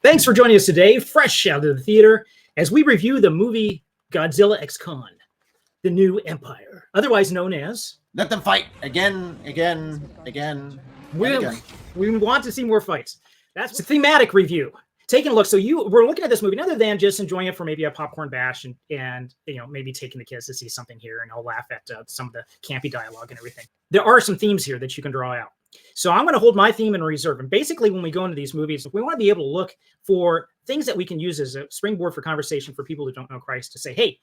Thanks for joining us today, fresh out of the theater, as we review the movie Godzilla x Khan, The New Empire, otherwise known as... Let them fight again. We want to see more fights. That's a thematic review. Taking a look. So we're looking at this movie, other than just enjoying it for maybe a popcorn bash and maybe taking the kids to see something here and I'll laugh at some of the campy dialogue and everything. There are some themes here that you can draw out. So I'm going to hold my theme in reserve. And basically, when we go into these movies, we want to be able to look for things that we can use as a springboard for conversation for people who don't know Christ to say, hey,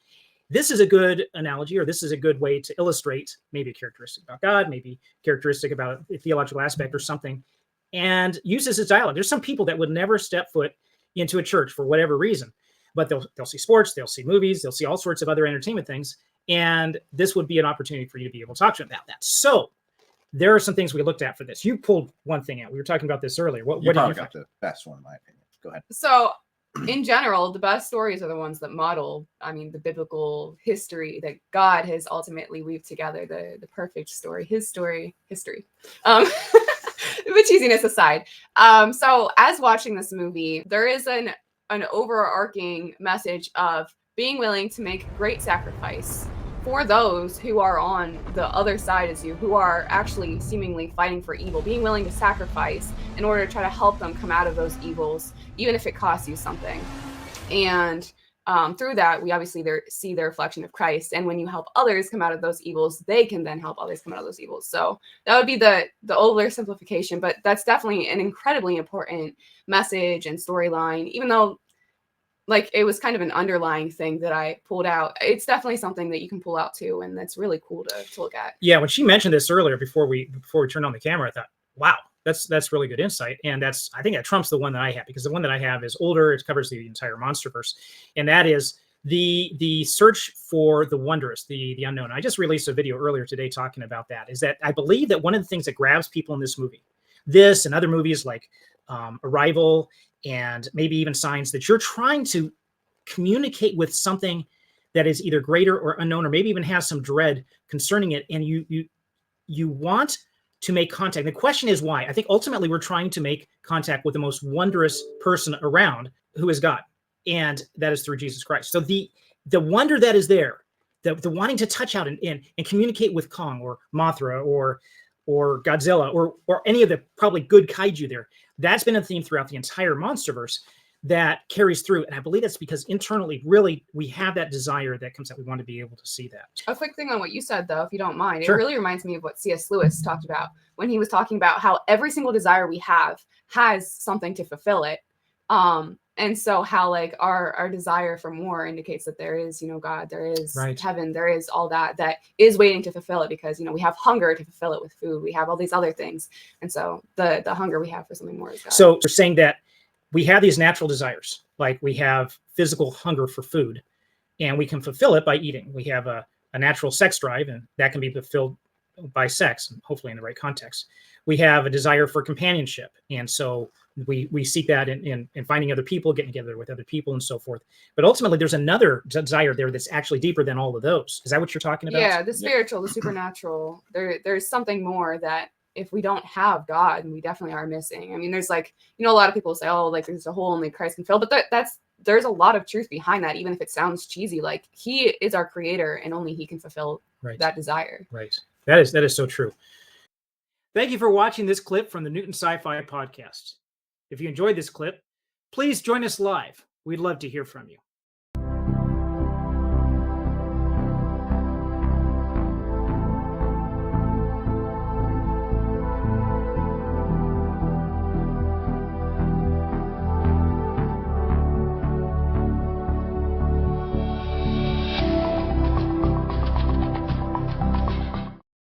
this is a good analogy, or this is a good way to illustrate maybe a characteristic about God, maybe characteristic about a theological aspect or something, and use this as dialogue. There's some people that would never step foot into a church for whatever reason, but they'll see sports, they'll see movies, they'll see all sorts of other entertainment things, and this would be an opportunity for you to be able to talk to them about that. So there are some things we looked at for this. You pulled one thing out. We were talking about this earlier. What did you got the best one, in my opinion. Go ahead. So, in general, the best stories are the ones that model, the biblical history that God has ultimately weaved together, the perfect story, history. But cheesiness aside. So, as watching this movie, there is an overarching message of being willing to make great sacrifice for those who are on the other side as you, who are actually seemingly fighting for evil, being willing to sacrifice in order to try to help them come out of those evils, even if it costs you something. And through that, we obviously see the reflection of Christ. And when you help others come out of those evils, they can then help others come out of those evils. So that would be the oversimplification, but that's definitely an incredibly important message and storyline, even though it was kind of an underlying thing that I pulled out. It's definitely something that you can pull out too, and that's really cool to look at. Yeah, when she mentioned this earlier before we turned on the camera, I thought, wow, that's really good insight. And I think that trumps the one that I have, because the one that I have is older. It covers the entire monsterverse, and that is the search for the wondrous, the unknown. I just released a video earlier today talking about that. Is that I believe that one of the things that grabs people in this movie, this and other movies like Arrival, and maybe even Signs, that you're trying to communicate with something that is either greater or unknown, or maybe even has some dread concerning it, and you want to make contact. The question is why. I think ultimately we're trying to make contact with the most wondrous person around, who is God, and that is through Jesus Christ. So the wonder that is there, the wanting to touch out and communicate with Kong or Mothra or Godzilla or any of the probably good kaiju there, that's been a theme throughout the entire monsterverse that carries through. And I believe that's because internally, really, we have that desire that comes out. We want to be able to see that. A quick thing on what you said, though, if you don't mind. Sure. It really reminds me of what C.S. Lewis talked about when he was talking about how every single desire we have has something to fulfill it. And so how our desire for more indicates that there is, God, there is heaven, there is all that is waiting to fulfill it, because, we have hunger to fulfill it with food. We have all these other things. And so the hunger we have for something more is God. So we're saying that we have these natural desires, like we have physical hunger for food, and we can fulfill it by eating. We have a natural sex drive, and that can be fulfilled by sex, and hopefully in the right context. We have a desire for companionship, and so we seek that in finding other people, getting together with other people, and so forth. But ultimately, there's another desire there that's actually deeper than all of those. Is that what you're talking about? Yeah, the spiritual, the supernatural. There's something more that if we don't have God, we definitely are missing. There's a lot of people say, oh, there's a hole only Christ can fill, but there's a lot of truth behind that, even if it sounds cheesy. He is our creator, and only he can fulfill that desire. Right. That is so true. Thank you for watching this clip from the Newton Sci-Fi podcast. If you enjoyed this clip, please join us live. We'd love to hear from you.